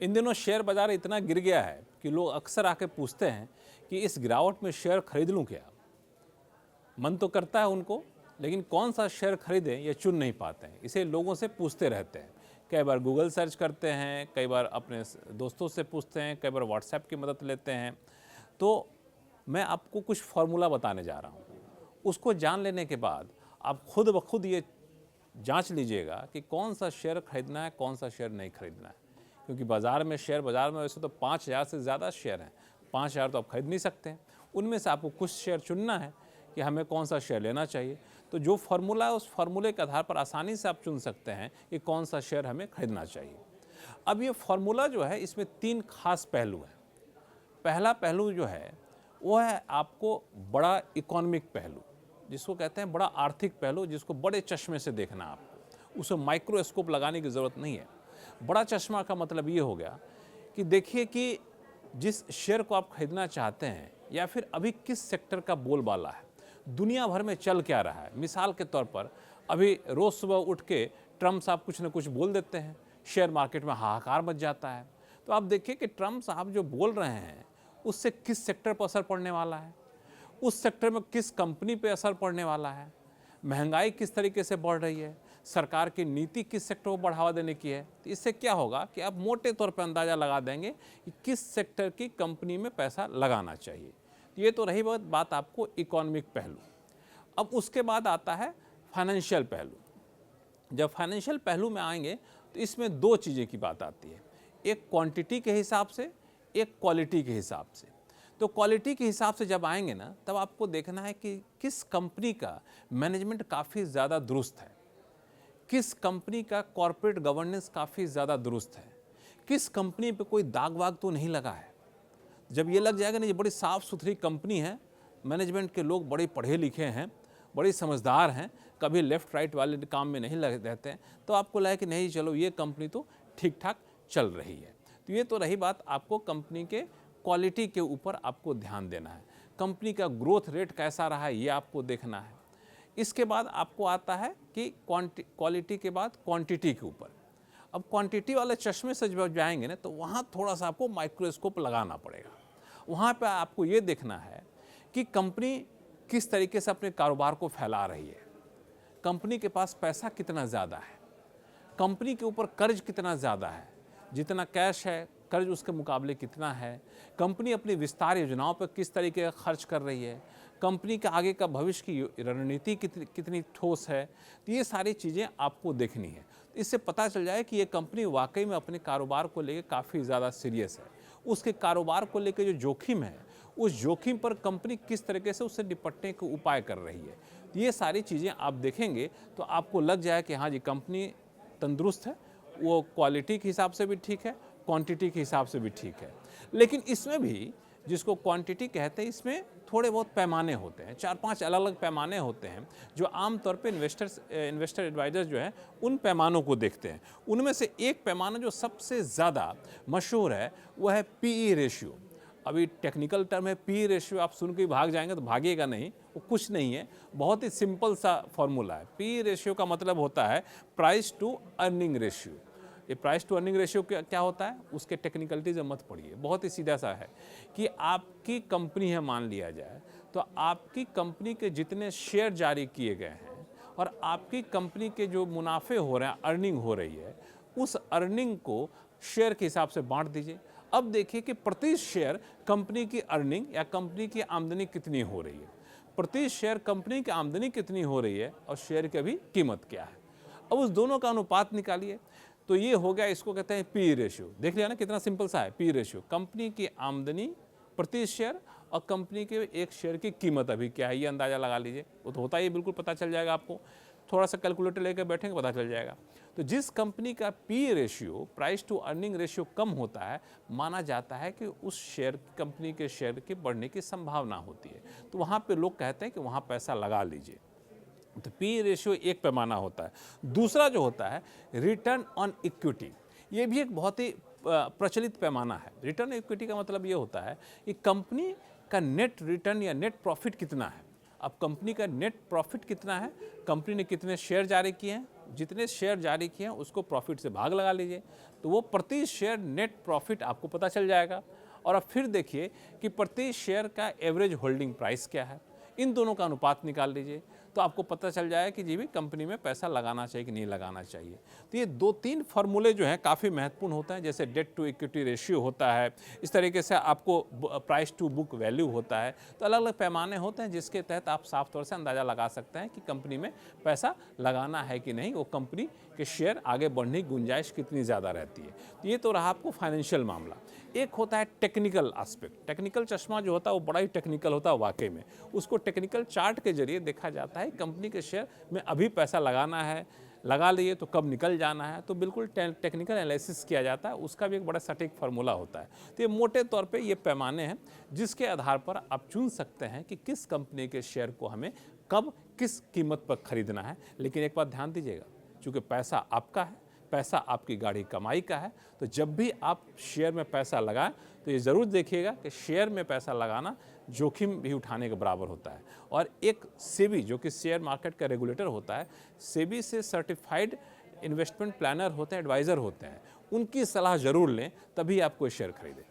इन दिनों शेयर बाजार इतना गिर गया है कि लोग अक्सर आके पूछते हैं कि इस गिरावट में शेयर खरीद लूं क्या। मन तो करता है उनको, लेकिन कौन सा शेयर खरीदें ये चुन नहीं पाते हैं। इसे लोगों से पूछते रहते हैं, कई बार गूगल सर्च करते हैं, कई बार अपने दोस्तों से पूछते हैं, कई बार व्हाट्सएप की मदद लेते हैं। तो मैं आपको कुछ फार्मूला बताने जा रहा हूँ, उसको जान लेने के बाद आप खुद ब खुद ये जांच लीजिएगा कि कौन सा शेयर खरीदना है, कौन सा शेयर नहीं खरीदना है। क्योंकि बाज़ार में शेयर बाज़ार में वैसे तो 5000 से ज़्यादा शेयर हैं, 5000 तो आप खरीद नहीं सकते हैं। उनमें से आपको कुछ शेयर चुनना है कि हमें कौन सा शेयर लेना चाहिए। तो जो फार्मूला है, उस फार्मूले के आधार पर आसानी से आप चुन सकते हैं कि कौन सा शेयर हमें खरीदना चाहिए। अब ये फार्मूला जो है, इसमें 3 खास पहलू हैं। पहला पहलू जो है वो है आपको बड़ा इकोनॉमिक पहलू, जिसको कहते हैं बड़ा आर्थिक पहलू, जिसको बड़े चश्मे से देखना है आपको। उसमें माइक्रोस्कोप लगाने की ज़रूरत नहीं है। बड़ा चश्मा का मतलब ये हो गया कि देखिए कि जिस शेयर को आप खरीदना चाहते हैं या फिर अभी किस सेक्टर का बोलबाला है, दुनिया भर में चल क्या रहा है। मिसाल के तौर पर अभी रोज़ सुबह उठ के ट्रम्प साहब कुछ न कुछ बोल देते हैं, शेयर मार्केट में हाहाकार मच जाता है। तो आप देखिए कि ट्रम्प साहब जो बोल रहे हैं उससे किस सेक्टर पर असर पड़ने वाला है, उस सेक्टर में किस कंपनी पे असर पड़ने वाला है, महंगाई किस तरीके से बढ़ रही है, सरकार की नीति किस सेक्टर को बढ़ावा देने की है। तो इससे क्या होगा कि आप मोटे तौर पर अंदाज़ा लगा देंगे कि किस सेक्टर की कंपनी में पैसा लगाना चाहिए। तो ये तो रही बात आपको इकोनॉमिक पहलू। अब उसके बाद आता है फाइनेंशियल पहलू। जब फाइनेंशियल पहलू में आएंगे तो इसमें 2 चीज़ें की बात आती है, एक क्वांटिटी के हिसाब से, एक क्वालिटी के हिसाब से। तो क्वालिटी के हिसाब से जब आएंगे ना, तब आपको देखना है कि किस कंपनी का मैनेजमेंट काफ़ी ज़्यादा दुरुस्त है, किस कंपनी का कॉर्पोरेट गवर्नेंस काफ़ी ज़्यादा दुरुस्त है, किस कंपनी पे कोई दाग वाग तो नहीं लगा है। जब ये लग जाएगा ना, ये बड़ी साफ़ सुथरी कंपनी है, मैनेजमेंट के लोग बड़े पढ़े लिखे हैं, बड़ी समझदार हैं, कभी लेफ़्ट राइट वाले काम में नहीं लगे रहते हैं, तो आपको लगे कि नहीं चलो ये कंपनी तो ठीक ठाक चल रही है। तो ये तो रही बात, आपको कंपनी के क्वालिटी के ऊपर आपको ध्यान देना है। कंपनी का ग्रोथ रेट कैसा रहा है ये आपको देखना है। इसके बाद आपको आता है कि क्वालिटी के बाद क्वांटिटी के ऊपर। अब क्वांटिटी वाले चश्मे से जब जाएंगे ना, तो वहाँ थोड़ा सा आपको माइक्रोस्कोप लगाना पड़ेगा। वहाँ पे आपको ये देखना है कि कंपनी किस तरीके से अपने कारोबार को फैला रही है, कंपनी के पास पैसा कितना ज़्यादा है, कंपनी के ऊपर कर्ज कितना ज़्यादा है, जितना कैश है कर्ज उसके मुकाबले कितना है, कंपनी अपनी विस्तार योजनाओं पर किस तरीके का खर्च कर रही है, कंपनी के आगे का भविष्य की रणनीति कितनी ठोस है। तो ये सारी चीज़ें आपको देखनी है। इससे पता चल जाए कि ये कंपनी वाकई में अपने कारोबार को लेकर काफ़ी ज़्यादा सीरियस है। उसके कारोबार को लेकर जो जोखिम है, उस जोखिम पर कंपनी किस तरीके से उससे निपटने के उपाय कर रही है। ये सारी चीज़ें आप देखेंगे तो आपको लग जाए कि हाँ जी, कंपनी तंदुरुस्त है, वो क्वालिटी के हिसाब से भी ठीक है, क्वांटिटी के हिसाब से भी ठीक है। लेकिन इसमें भी जिसको क्वांटिटी कहते हैं, इसमें थोड़े बहुत पैमाने होते हैं, 4-5 अलग अलग पैमाने होते हैं, जो आमतौर पे इन्वेस्टर एडवाइजर्स जो हैं उन पैमानों को देखते हैं। उनमें से एक पैमाना जो सबसे ज़्यादा मशहूर है वो है पीई रेशियो। अभी टेक्निकल टर्म है पीई रेशियो, आप सुन के भाग जाएंगे तो भागिएगा नहीं, वो कुछ नहीं है, बहुत ही सिंपल सा फॉर्मूला है। पीई रेशियो का मतलब होता है प्राइस टू अर्निंग रेशियो। ये प्राइस टू अर्निंग रेशियो क्या होता है, उसके टेक्निकलिटीज मत पढ़िए, बहुत ही सीधा सा है कि आपकी कंपनी है, मान लिया जाए तो आपकी कंपनी के जितने शेयर जारी किए गए हैं और आपकी कंपनी के जो मुनाफे हो रहे हैं, अर्निंग हो रही है, उस अर्निंग को शेयर के हिसाब से बांट दीजिए। अब देखिए कि प्रति शेयर कंपनी की अर्निंग या कंपनी की आमदनी कितनी हो रही है, प्रति शेयर कंपनी की आमदनी कितनी हो रही है और शेयर की अभी कीमत क्या है। अब उस दोनों का अनुपात निकालिए, तो ये हो गया, इसको कहते हैं पी रेशियो। देख लिया ना कितना सिंपल सा है। पी रेशियो कंपनी की आमदनी प्रति शेयर और कंपनी के एक शेयर की कीमत अभी क्या है, ये अंदाज़ा लगा लीजिए। वो तो होता ही बिल्कुल पता चल जाएगा आपको, थोड़ा सा कैलकुलेटर लेकर बैठेंगे पता चल जाएगा। तो जिस कंपनी का P ratio, price to earning ratio कम होता है, माना जाता है कि उस शेयर कंपनी के शेयर के बढ़ने की संभावना होती है। तो वहाँ पर लोग कहते हैं कि वहाँ पैसा लगा लीजिए। तो पी रेशियो एक पैमाना होता है। दूसरा जो होता है रिटर्न ऑन इक्विटी, ये भी एक बहुत ही प्रचलित पैमाना है। रिटर्न इक्विटी का मतलब ये होता है कि कंपनी का नेट रिटर्न या नेट प्रॉफिट कितना है। अब कंपनी का नेट प्रॉफिट कितना है, कंपनी ने कितने शेयर जारी किए हैं, जितने शेयर जारी किए हैं उसको प्रॉफिट से भाग लगा लीजिए, तो वो प्रति शेयर नेट प्रॉफिट आपको पता चल जाएगा। और अब फिर देखिए कि प्रति शेयर का एवरेज होल्डिंग प्राइस क्या है, इन दोनों का अनुपात निकाल लीजिए, तो आपको पता चल जाए कि जी भी कंपनी में पैसा लगाना चाहिए कि नहीं लगाना चाहिए। तो ये 2-3 फार्मूले जो हैं काफ़ी महत्वपूर्ण होते हैं, जैसे डेट टू इक्विटी रेशियो होता है, इस तरीके से आपको प्राइस टू बुक वैल्यू होता है। तो अलग अलग पैमाने होते हैं जिसके तहत आप साफ तौर से अंदाज़ा लगा सकते हैं कि कंपनी में पैसा लगाना है कि नहीं, वो कंपनी के शेयर आगे बढ़ने की गुंजाइश कितनी ज़्यादा रहती है। तो ये तो रहा आपको फाइनेंशियल मामला। एक होता है टेक्निकल एस्पेक्ट। टेक्निकल चश्मा जो होता है वो बड़ा ही टेक्निकल होता है वाकई में। उसको टेक्निकल चार्ट के जरिए देखा जाता है कंपनी के शेयर में अभी पैसा लगाना है, लगा लिए तो कब निकल जाना है, तो बिल्कुल टेक्निकल एनालिसिस किया जाता है। उसका भी एक बड़ा सटीक फार्मूला होता है। तो ये मोटे तौर पे ये पैमाने हैं जिसके आधार पर आप चुन सकते हैं कि किस कंपनी के शेयर को हमें कब किस कीमत पर खरीदना है। लेकिन एक बात ध्यान दीजिएगा, चूँकि पैसा आपका है, पैसा आपकी गाढ़ी कमाई का है, तो जब भी आप शेयर में पैसा लगाएं तो ये ज़रूर देखिएगा कि शेयर में पैसा लगाना जोखिम भी उठाने के बराबर होता है। और एक सेबी जो कि शेयर मार्केट का रेगुलेटर होता है, सेबी से सर्टिफाइड इन्वेस्टमेंट प्लानर होते हैं, एडवाइज़र होते हैं, उनकी सलाह ज़रूर लें, तभी आप कोई शेयर खरीदें।